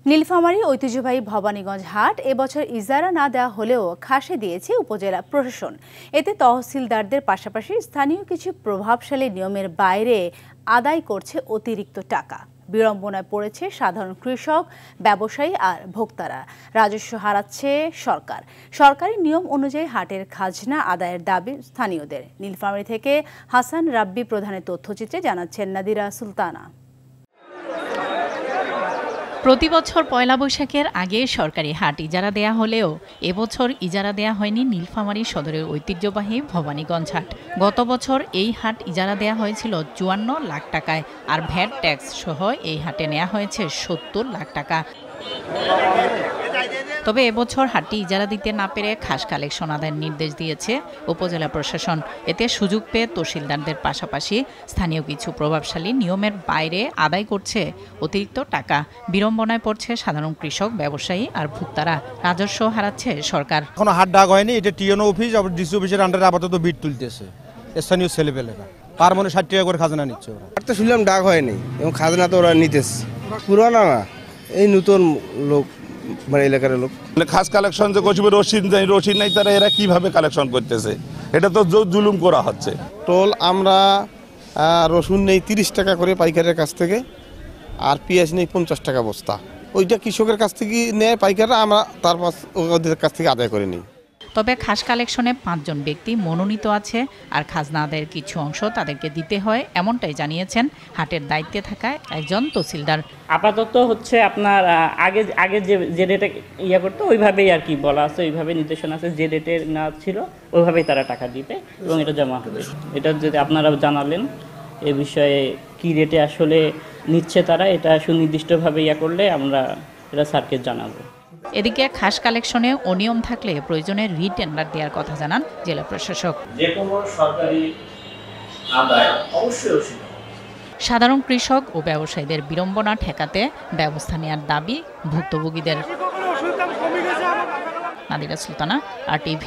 নীলফামারী ঐতিহ্যবাহী ভবানীগঞ্জ হাট এবছর ইজারা না দেওয়া হলেও খাসে দিয়েছে উপজেলা প্রশাসন। এতে তহসিলদারদের পাশাপাশি স্থানীয় কিছু প্রভাবশালী নিয়মের বাইরে আদায় করছে অতিরিক্ত টাকা। বিড়ম্বনায় পড়েছে সাধারণ কৃষক, ব্যবসায়ী আর ভোক্তারা। রাজস্ব হারাচ্ছে সরকার। সরকারি নিয়ম অনুযায়ী হাটের খাজনা আদায়ের দাবি স্থানীয়দের। নীলফামারী থেকে হাসান রাব্বি প্রধানের তথ্যচিত্রে জানাচ্ছেন নাদিরা সুলতানা। প্রতি বছর পয়লা বৈশাখের আগে সরকারি হাট ইজারা দেয়া হলেও এবছর ইজারা দেয়া হয়নি নীলফামারী সদরের ঐতিহ্যবাহী ভবানীগঞ্জ হাট। গত বছর এই হাট ইজারা দেয়া হয়েছিল ৫৪ লাখ টাকায়, আর ভ্যাট ট্যাক্স সহ এই হাটে নেওয়া হয়েছে ৭০ লাখ টাকা। তবে এবছর হাটটি ইজারা দিতে না পেরে খাস কালেকশন আদায়ের নির্দেশ দিয়েছে উপজেলা প্রশাসন। এতে সুযোগ পেয়ে তহসিলদারদের পাশাপাশি স্থানীয় কিছু প্রভাবশালী নিয়মের বাইরে আদায় করছে অতিরিক্ত টাকা। বিড়ম্বনায় পড়ছে সাধারণ কৃষক, ব্যবসায়ী আর ভোক্তারা। রাজস্ব হারাচ্ছে সরকার। এখনো হাট ডাক হয়নি। এটা টিএনও অফিস, আবার ডিসি অফিসের আন্ডারে আপাতত বিট তুলতেছে স্থানীয় ছেলেপেলেরা। পার মনে ৬০ টাকা করে খাজনা নিচ্ছে ওরা। তো শুনলাম ডাক হয়নি এবং খাজনা তো ওরা নিতেছে। পুরানা না, এই নতুন লোক, মানে এলাকার লোক। খাস কালেকশন যে করছে, রসিদ নাই, তারা এরা কিভাবে কালেকশন করতেছে? এটা তো জুলুম করা হচ্ছে। টোল আমরা রসুন নেই ৩০ টাকা করে পাইকারের কাছ থেকে, আর পেঁয়াজ নেই ৫০ টাকা বস্তা। ওইটা কৃষকের কাছ থেকে নেয় পাইকাররা, আমরা তারপর ওদের কাছ থেকে আদায় করে নিই। তবে খাস কালেকশনে ৫ জন ব্যক্তি মনোনীত আছে, আর খাজনা আদায়ের কিছু অংশ তাদেরকে দিতে হয়, এমনটাই জানিয়েছেন হাটের দায়িত্বে থাকা একজন তহসিলদার। আপাতত হচ্ছে আপনার আগে যে ডেটে ইয়া করতো ওইভাবেই আর কি বলা আছে, ওইভাবে নির্দেশনা আছে। যে ডেটে না ছিল ওইভাবেই তারা টাকা দিবে এবং এটা জমা হবে। এটা যদি আপনারা জানালেন এ বিষয়ে কি রেটে আসলে নিচ্ছে তারা, এটা সুনির্দিষ্টভাবে ইয়া করলে আমরা এটা স্যারকে জানাবো। এদিকে খাস কালেকশনে অনিয়ম থাকলে প্রয়োজনে রিটেন্ডার দেওয়ার কথা জানান জেলা প্রশাসক। যে কোনো সরকারি আদায় অবশ্যই সাধারণ কৃষক ও ব্যবসায়ীদের বিড়ম্বনা ঠেকাতে ব্যবস্থা নেওয়ার দাবি ভুক্তভোগীদের। নাদিরা সুলতানা, RTV।